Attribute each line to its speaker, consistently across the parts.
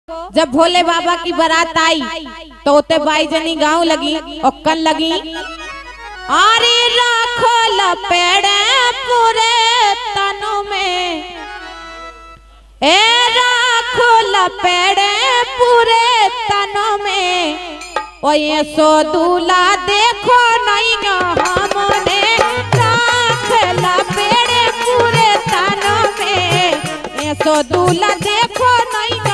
Speaker 1: जब भोले बाबा की बारात आई तो उते बाई जनी गाँव लगी ओक्कन लगी। अरे राखो लपेड़े पूरे तनु में, ए राखो लपेड़े पूरे तनु में, ओ ये सो दूल्हा देखो नहीं हमने राख लपेड़े पूरे तनु में, ये सो दूल्हा देखो नहीं हमने।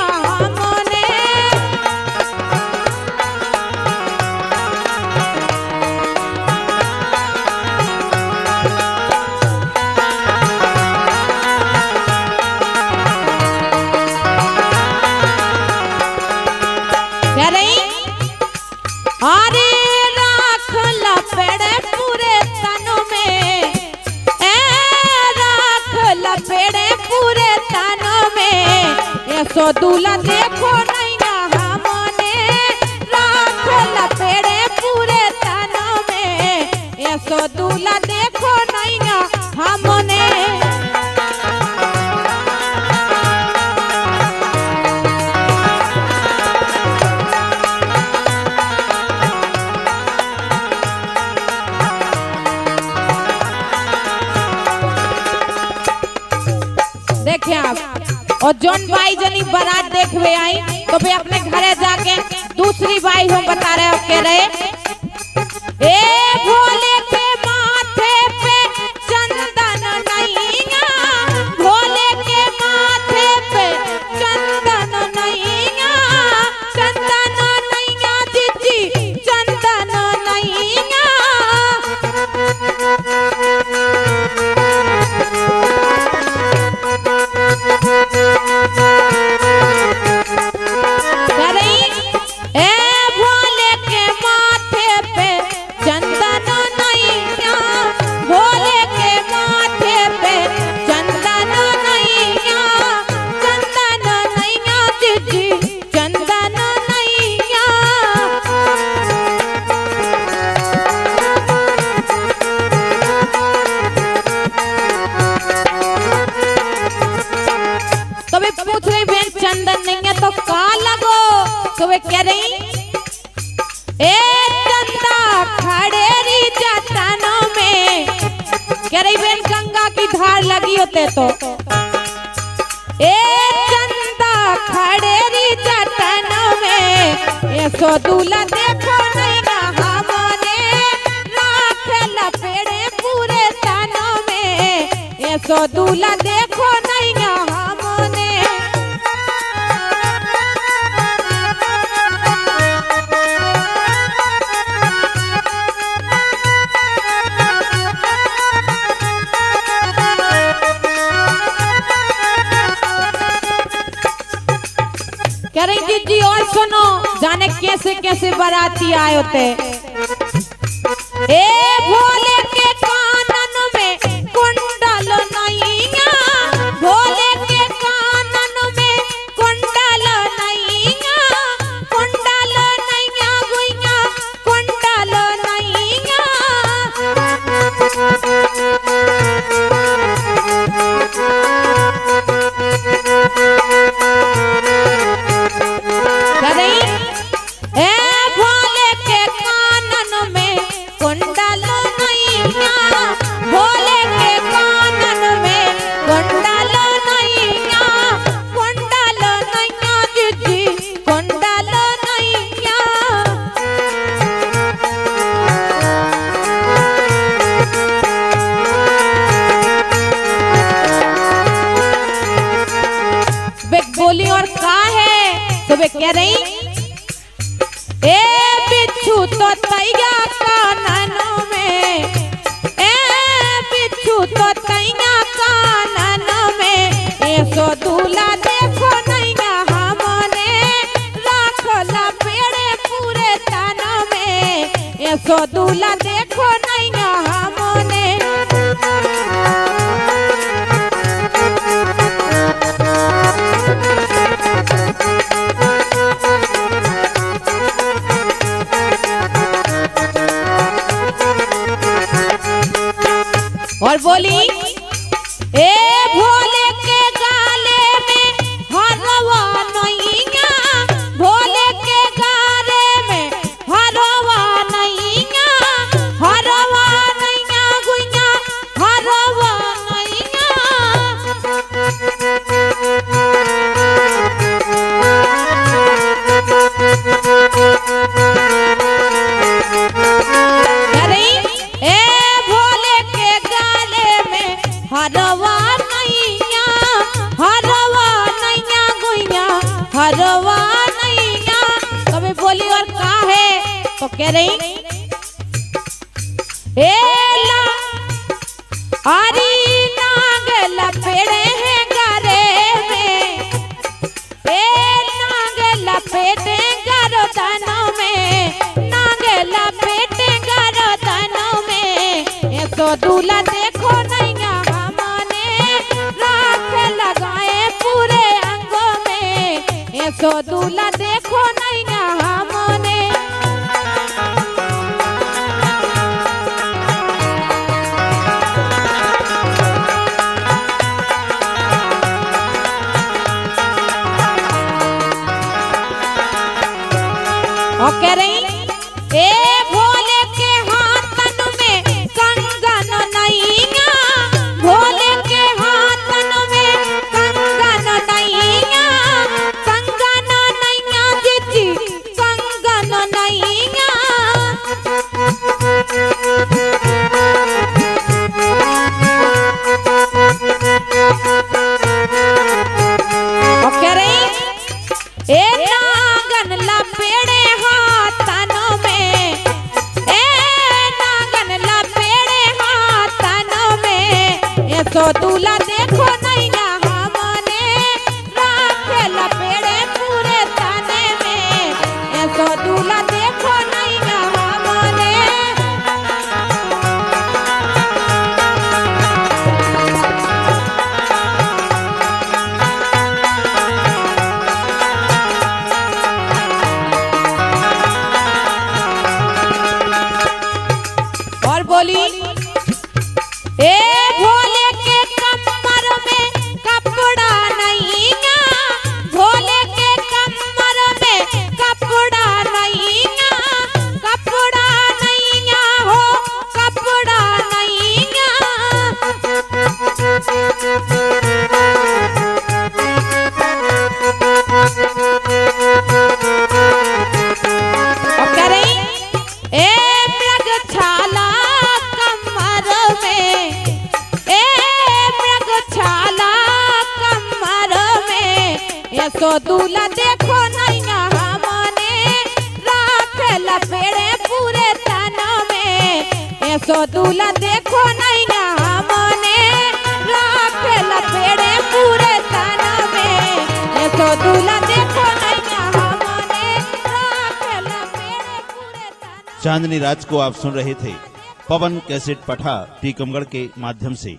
Speaker 1: अरे राख लपेड़े पूरे तनु में, ए राख लपेड़े पूरे तनु में, ये सो दूल्हा देखो नहीं हमने राख लपेड़े पूरे तनु में, ये सो दूल्हा देखो नहीं हमने। देखे आप और जोन बाई जनी बारात देखवे आई तो वे अपने घरे जाके दूसरी बाई हम बता रहे कह रहे, ए भोले के माथे पे चंदन नैया, भोले के माथे पे चंदन नैया, चंदन नैया जीजी चंदन नैया। चंदन नहीं है तो का लगो, तो वे कह रही, ए चंदा खड़ेरी जतनों में, कह रही बेन गंगा की धार लगी होते तो, ए चंदा खड़ेरी जतनों में, ये सो दूल्हा देखो नहीं हमने राख लपेड़े पूरे तनु में, ये सो दूल्हा देखो नहीं हमने। कह रही दीदी और सुनो जाने कैसे कैसे बाराती आए होते। ए भोले के कानन में कुंडल नैया, भोले के कानन में कुंडल नैया, कुंडल नैया गुइया कुंडल नैया। बोली और का है तो वे कह रही, ए बिच्छू तो तैया काननों में, ए बिच्छू तो तैया काननों में, ए सो दूल्हा देखो नहीं हमने राख लपेड़े पूरे तनु में, ए सो दूल्हा देखो नहीं हमने। और बोली, ए भोले के गाले में हरवा नैया, हरवा नैया। कभी बोली और का है तो कह रही ए ला आरी नांगल पेड़े हैं गरे में, ए नांगल पेटे गरदनों में, नांगल पेटे गरदनों में। ये तो दूल्हा देखो नैया हमने राख लगाए पूरे अंगों में। ये तो दूल्हा देखो नैया हमने। और कह रही ए भोले के हाथन में कंगन नैया, भोले के हाथन में कंगन नैया, कंगन नैया जी कंगन नैया। और कह रही ए नागन लपेड़े हाथनों में, ए नागन लपेड़े हाथनों में। ये तो दूल्हा देखो नैया हमने राख लपेड़े पूरे तने में। ये तो दूल्हा देखो नैया हमने। और बोली ए भोले के कमर में कपड़ा नैया, भोले के कमर में कपड़ा नैया, कपड़ा नैया हो कपड़ा नैया। और कह रही ए मृगछाला कमर में, ए मृगछाला कमर में। ये सो दूल्हा देखो नैया हमने राख लपेड़े पूरे तन में। ये सो दूल्हा देखो नैया हमने राख लपेड़े पूरे तन में। ये सो दूल्हा देखो नैया हमने राख लपेड़े पूरे तन।
Speaker 2: चांदनी रात को आप सुन रहे थे पवन कैसेट पठा टीकमगढ़ के माध्यम से।